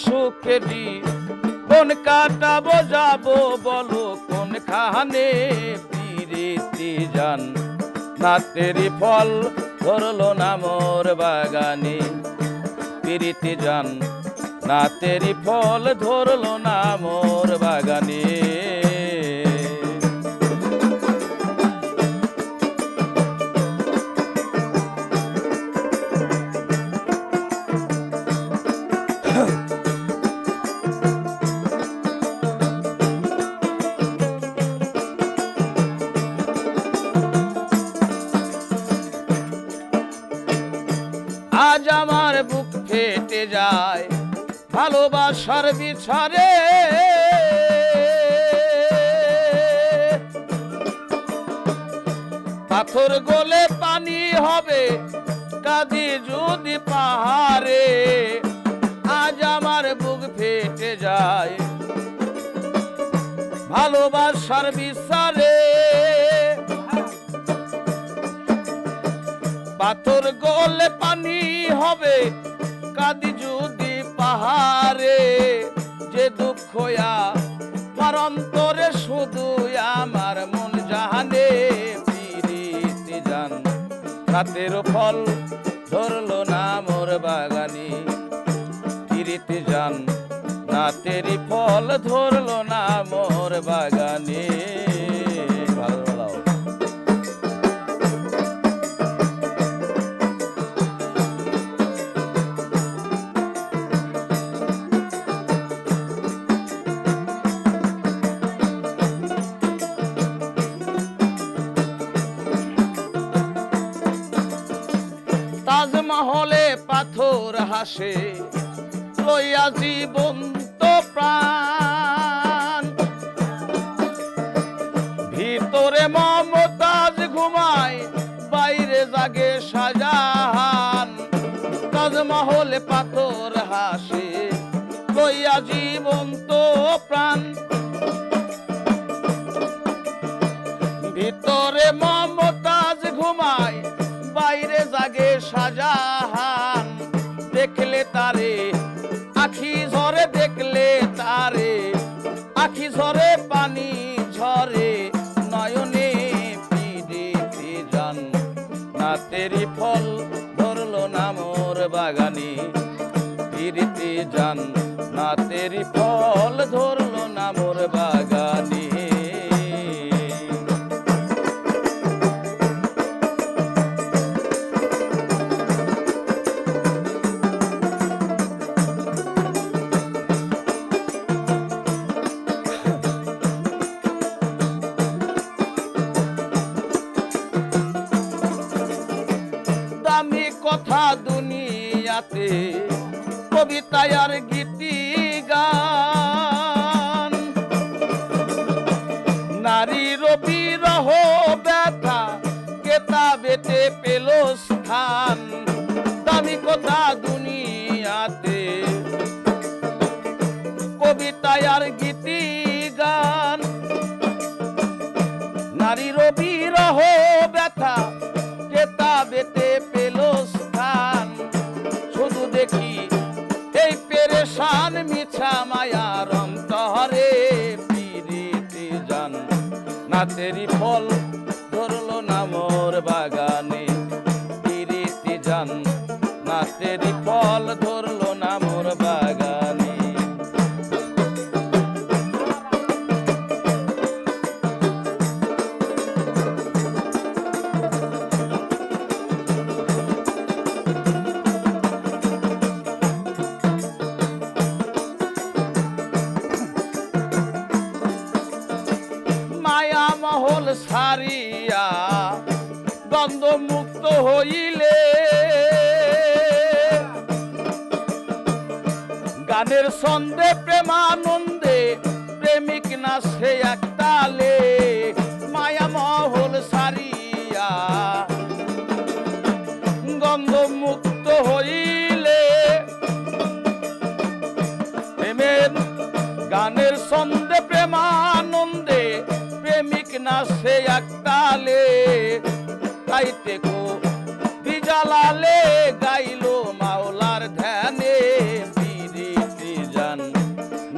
সুখেরি কোন কাটাবো যাবো বলো কোনখানে পিরিতি জান নাতেরি ফল ধরলো না মোর বাগানে পিরিতি জান নাতেরি ফল ধরলো না মোর বাগানে আজ আমার বুক ফেটে যায় ভালোবাসার বিছারে পাথর গলে পানি হবে কাঁদি যদি পাহাড়ে আজ আমার বুক ফেটে যায় ভালোবাসার বিছারে পাথর গলে পানি হবে কাঁদি যদি পাহাড়ে যে দুঃখ আমার অন্তরে শুধু আমার মন জানে পিরিতি জান রাতের ফল ধরলো না মোর বাগানে পিরিতি জান রাতেরই ফল ধরলো না মোর বাগানে তাজমহলে পাথর হাসে লইয়া জীবন্ত প্রাণ ভিতরে মমতাজ ঘুমায় বাইরে জাগে শাহজাহান তাজমহলে পাথর হাসে লইয়া জীবন্ত প্রাণ ভিতরে মমতাজ ঘুমায় বাইরে জাগে শাহজাহান দেখলে তারে আখি ঝরে দেখলে তারে আখি ঝরে পানি ঝরে নয়নে পিরিতি জান নাতেরি ফল ধরলো না মোর বাগানে পিরিতি জান নাতেরি ফল ধরলো না মোর বাগানে দামি কথা দুনিয়াতে কবিতায় আর গীতি গান নারীর বিরহ ব্যথা কেতাবেতে পেল স্থান দামি কথা দুনিয়াতে কবিতায় আর গীতি গান নারীর বিরহ ব্যথা কেতাবেতে পেল স্থান শুধু দেখি এই পেরেশান মিছা মায়ার অন্তরে পিরিতি জান নাতেরি ফল ধরলো না মোর বাগানে পিরিতি জান নাতেরি ফল ধরলো না মোর বাগানে মহল সারিয়া গন্ধ মুক্ত হইলে গানের ছন্দে প্রেমানন্দে প্রেমিক নাচে একতালে মায়া মহল সারিয়া গন্ধ মুক্ত হইলে প্রেমের গানের ছন্দে প্রেমানন্দে প্রেমিক নাচে একতালে গাইতে গো বিজালালে গাইলো মাওলার ধ্যানে পিরিতি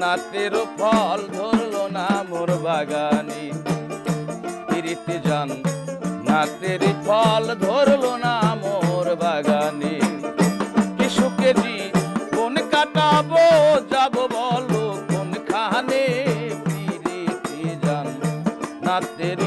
নাতের ফল ধরলো না মোর বাগানে পিরিতি জান নাতের ফল ধরলো না মোর বাগানে কি সুখে কোন কাটাবো যাব বলো কোনখানে পিরিতি জান নাতের